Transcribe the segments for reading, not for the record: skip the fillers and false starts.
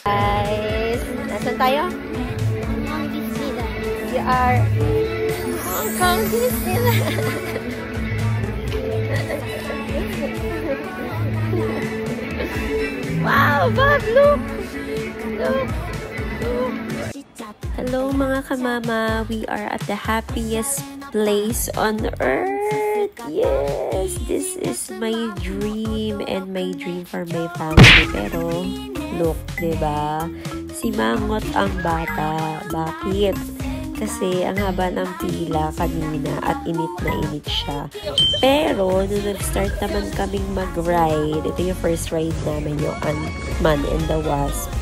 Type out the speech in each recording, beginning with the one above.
Guys, nasan tayo? Hong Kong Disneyland. We are Hong Kong Disneyland. Wow, Bob, look! Look! Look! Hello mga kamama, we are at the happiest place on earth. Yes, this is my dream and my dream for my family. Pero look, diba? Si Mangot ang bata. Bakit? Kasi ang haba ng pila kanina at init na init siya. Pero nung nag-start naman kaming mag-ride, ito yung first ride namin, yung Ant-Man and the Wasp.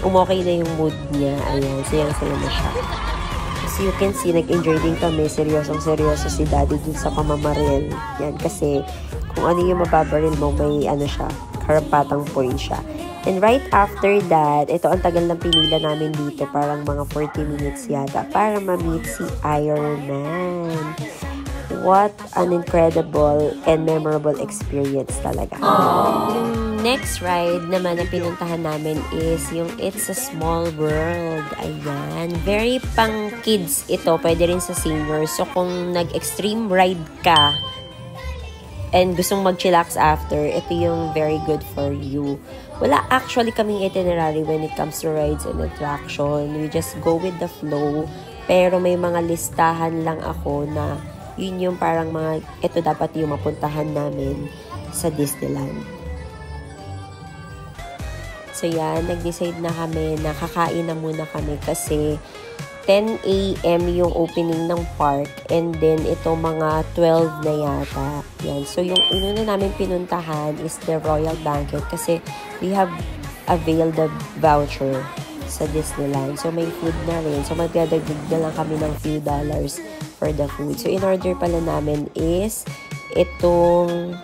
Okay na yung mood niya. Ayan, sayang-saya na siya. As you can see, nag-enjoy din kami. Seryosong-seryoso si Daddy dun sa pamamaril. Yan, kasi kung ano yung mababaril mo, may ano siya, karapatang point siya. And right after that, ito ang tagal ng pinila namin dito, parang mga 40 minutes yata, para ma-meet si Iron Man. What an incredible and memorable experience talaga. Yung next ride naman na pinuntahan namin is yung It's a Small World. Ayan. Very pang kids ito. Pwede rin sa seniors. So kung nag-extreme ride ka and gustong mag-chillax after, ito yung very good for you. Wala actually kaming itinerary when it comes to rides and attraction. We just go with the flow. Pero may mga listahan lang ako na yun yung parang mga, ito dapat yung mapuntahan namin sa Disneyland. So yan, nag-decide na kami na kakain na muna kami kasi 10 a.m. yung opening ng park and then ito mga 12 na yata. Yan. So yung inuna namin pinuntahan is the Royal Banquet kasi we have availed the voucher sa Disneyland. So may food na rin. So magdadagdag na lang kami ng few dollars for the food. So in order pala namin is itong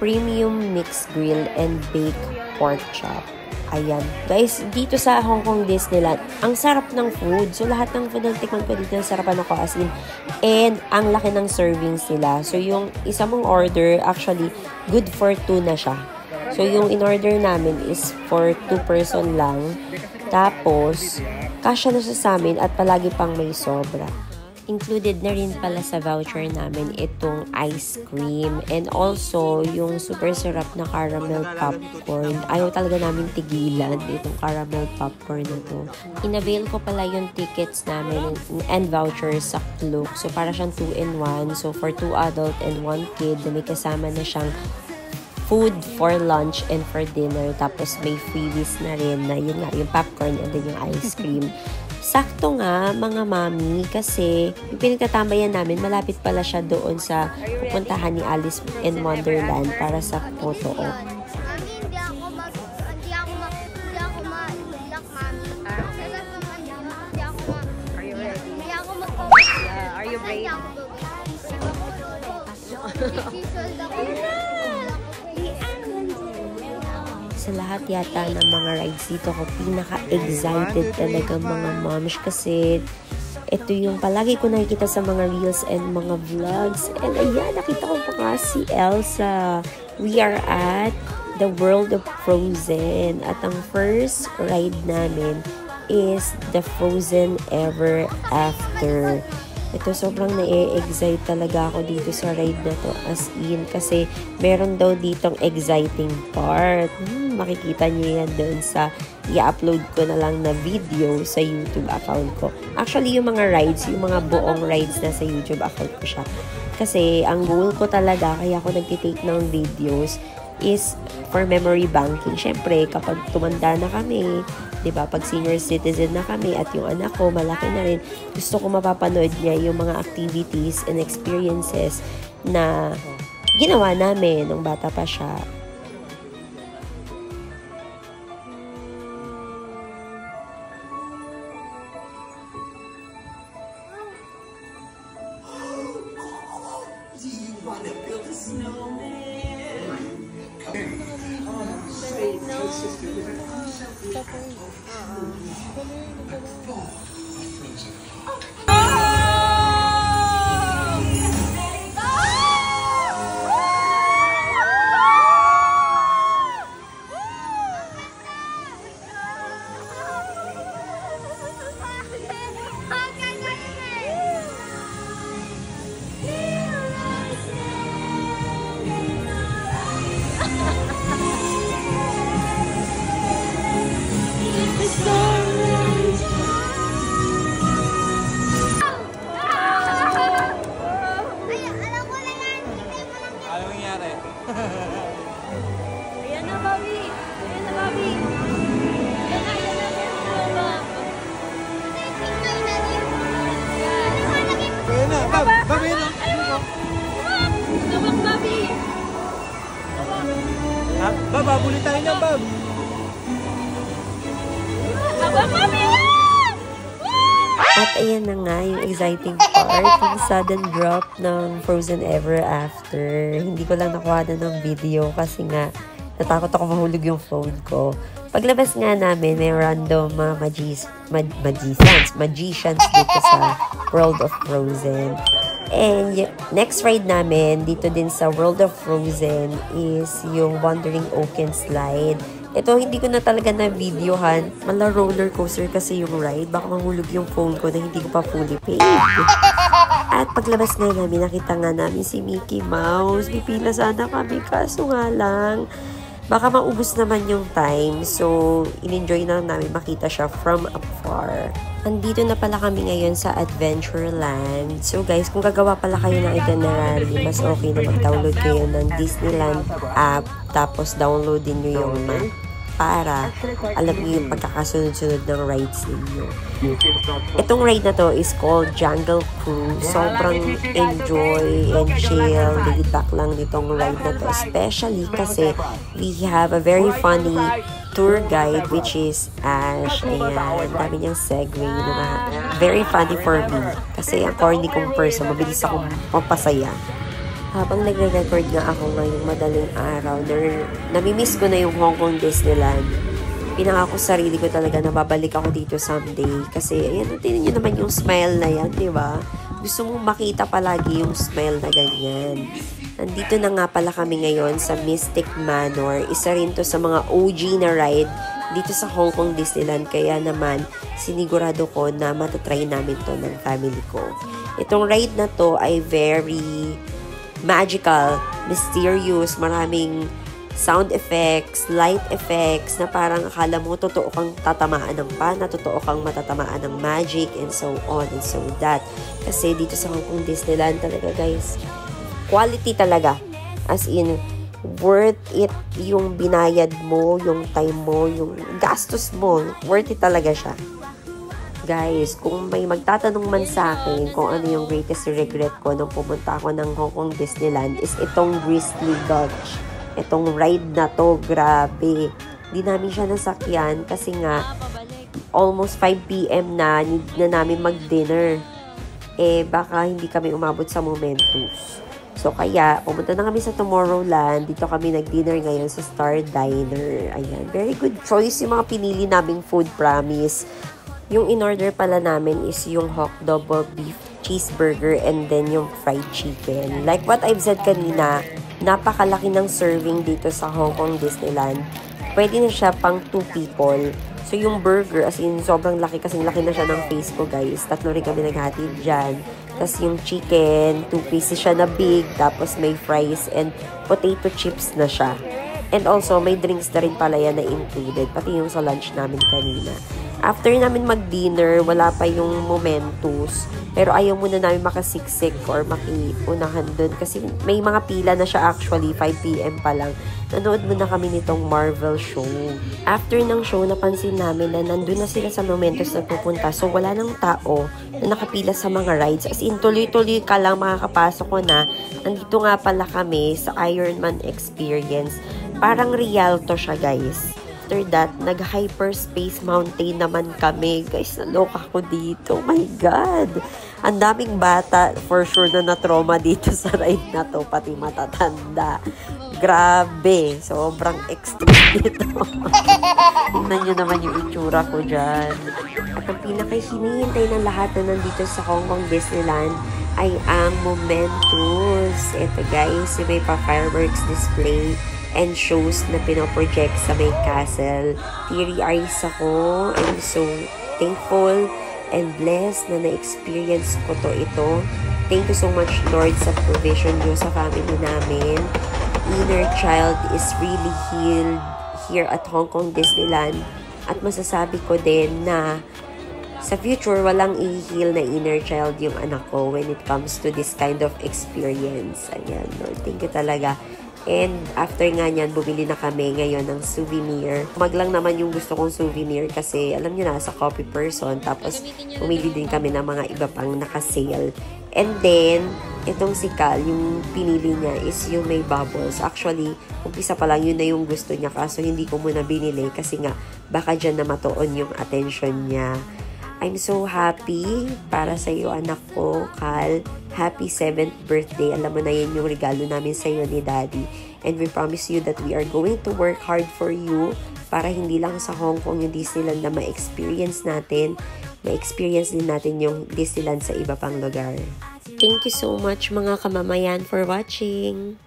premium mixed grill and baked pork chop. Ayan. Guys, dito sa Hong Kong Disneyland, ang sarap ng food. So, lahat ng food na tikman ko dito, sarapan ako as in. And, ang laki ng servings nila. So, yung isa mong order, actually, good for 2 na siya. So, yung in-order namin is for 2 person lang. Tapos, kasya na siya sa amin at palagi pang may sobra. Included na rin pala sa voucher namin itong ice cream and also yung super sarap na caramel popcorn. Ayaw talaga namin tigilan itong caramel popcorn na to. In-avail ko pala yung tickets namin and vouchers sa Klook. So para siyang 2-in-1. So for 2 adult and 1 kid, may kasama na siyang food for lunch and for dinner. Tapos may freebies na rin na yun nga, yung popcorn and then yung ice cream. Sakto nga, mga mami, kasi yung pinagtatambayan namin, malapit pala siya doon sa pupuntahan ni Alice in Wonderland para sa photo op. Hindi ako ma-iyak, mami. Hindi ako Are you ready? Hindi ako Are you brave? Sa lahat yata ng mga rides dito ko, pinaka-excited talaga mga moms kasi ito yung palagi ko nakikita sa mga reels and mga vlogs. And ayan, nakita ko pa nga si Elsa. We are at the World of Frozen. At ang first ride namin is the Frozen Ever After. Ito, sobrang na-excite talaga ako dito sa ride na to. As in, kasi meron daw ditong exciting part. Makikita nyo yan doon sa i-upload ko na lang na video sa YouTube account ko. Actually, yung mga rides, yung mga buong rides na sa YouTube account ko siya. Kasi, ang goal ko talaga, kaya ako nagtitake ng videos, is for memory banking. Siyempre, kapag tumanda na kami, diba, pag senior citizen na kami at yung anak ko, malaki na rin, gusto ko mapapanood niya yung mga activities and experiences na ginawa namin nung bata pa siya. Bab! Bab, yun o! Tawag, Bobby! Bab, habulin tayo niyan, Bab! Tawag, Bobby! At ayan na nga yung exciting part, yung sudden drop ng Frozen Ever After. Hindi ko lang nakuha na ng video kasi nga natakot ako mahulog yung phone ko. Paglabas nga namin, may random magicians dito sa World of Frozen. And next ride namin dito din sa World of Frozen is yung Wandering Oaken Slide. Ito, hindi ko na talaga na-videohan. Mala roller coaster kasi yung ride. Baka mahulog yung phone ko na hindi ko pa fully paid. At paglabas nga namin, nakita nga namin si Mickey Mouse. Pipila sana kami, kaso nga lang, baka maubos naman yung time. So, in-enjoy na namin makita siya from afar. Andito na pala kami ngayon sa Adventureland. So guys, kung gagawa pala kayo ng itinerary, mas okay na mag-download kayo ng Disneyland app. Tapos downloadin nyo yung map para alam niyo yung pagkakasunod-sunod ng rides ninyo. Itong ride na to is called Jungle Cruise. Sobrang enjoy and chill, laid back lang nitong ride na to. Especially kasi we have a very funny tour guide which is Ash. Ayan, dami niyang segue na very funny for me. Kasi ang corny kong person, mabilis akong mapasaya. Habang nagre-record nga ako ngayong madaling araw, namimiss ko na yung Hong Kong Disneyland. Pinangako sa sarili ko talaga na babalik ako dito someday. Kasi, ayan, tingnan nyo naman yung smile na yan, di ba? Gusto mong makita palagi yung smile na ganyan. Nandito na nga pala kami ngayon sa Mystic Manor. Isa rin to sa mga OG na ride dito sa Hong Kong Disneyland. Kaya naman, sinigurado ko na matatry namin to ng family ko. Itong ride na to ay very magical, mysterious, maraming sound effects, light effects, na parang akala mo totoo kang tatamaan ng pana, totoo kang matatamaan ng magic, and so on and so that. Kasi dito sa Hong Kong Disneyland talaga guys, quality talaga. As in, worth it yung binayad mo, yung time mo, yung gastos mo. Worth it talaga siya. Guys, kung may magtatanong man sa akin kung ano yung greatest regret ko nung pumunta ako ng Hong Kong Disneyland is itong Grizzly Gulch. Itong ride na to, grabe. Di namin siya nasakyan kasi nga almost 5 p.m. na, need na namin mag-dinner. Baka hindi kami umabot sa Momentus. So, kaya, pumunta na kami sa Tomorrowland. Dito kami nag-dinner ngayon sa Star Diner. Ayan, very good choice yung mga pinili naming food, promise. Yung in-order pala namin is yung Hawk Double Beef Cheeseburger and then yung fried chicken. Like what I've said kanina, napakalaki ng serving dito sa Hong Kong Disneyland. Pwede na siya pang 2 people. So yung burger, as in sobrang laki, kasing laki na siya ng face ko guys. 3 rin kami naghatid dyan. Tapos yung chicken, 2 pieces siya na big. Tapos may fries and potato chips na siya. And also, may drinks na rin pala yan na included. Pati yung sa lunch namin kanina. After namin mag-dinner, wala pa yung Momentus. Pero ayaw muna namin makasiksik or makiunahan dun. Kasi may mga pila na siya actually, 5 p.m. pa lang. Nanood muna kami nitong Marvel show. After ng show, napansin namin na nandun na sila sa Momentus na pupunta. So, wala nang tao na nakapila sa mga rides. As in, tuloy-tuloy ka lang makakapasok ko na. Nandito nga pala kami sa Iron Man Experience. Parang Rialto siya, guys. After that, nag-hyperspace mountain naman kami. Guys, naloka ko dito. Oh my God! Ang daming bata, for sure na na-trauma dito sa ride na to. Pati matatanda. Grabe! Sobrang extreme nito. Tingnan nyo naman yung itsura ko dyan. At ang pinaka-hinihintay ng lahat na nandito sa Hong Kong Disneyland ay ang Momentus. Ito guys, may pa-fireworks display and shows na pinoproject sa may castle. Teary eyes ako. I'm so thankful and blessed na na-experience ko ito. Thank you so much, Lord, sa provision nyo sa family namin. Inner child is really healed here at Hong Kong Disneyland. At masasabi ko din na sa future, walang i-heal na inner child yung anak ko when it comes to this kind of experience. Ayan, Lord, thank you talaga. And after nga niyan, bumili na kami ngayon ng souvenir. Maglang naman yung gusto kong souvenir kasi alam niyo na, sa coffee person. Tapos bumili din kami ng mga iba pang naka-sale. And then, itong si Cal, yung pinili niya is yung may bubbles. Actually, umpisa pa lang yun na yung gusto niya. Kaso hindi ko muna binili kasi nga baka dyan na matuon yung attention niya. I'm so happy para sa iyo, anak ko, Cal. Happy 7th birthday. Alam mo na yan yung regalo namin sa iyo ni Daddy. And we promise you that we are going to work hard for you para hindi lang sa Hong Kong yung Disneyland na ma-experience natin. Ma-experience din natin yung Disneyland sa iba pang lugar. Thank you so much mga kamamayan for watching.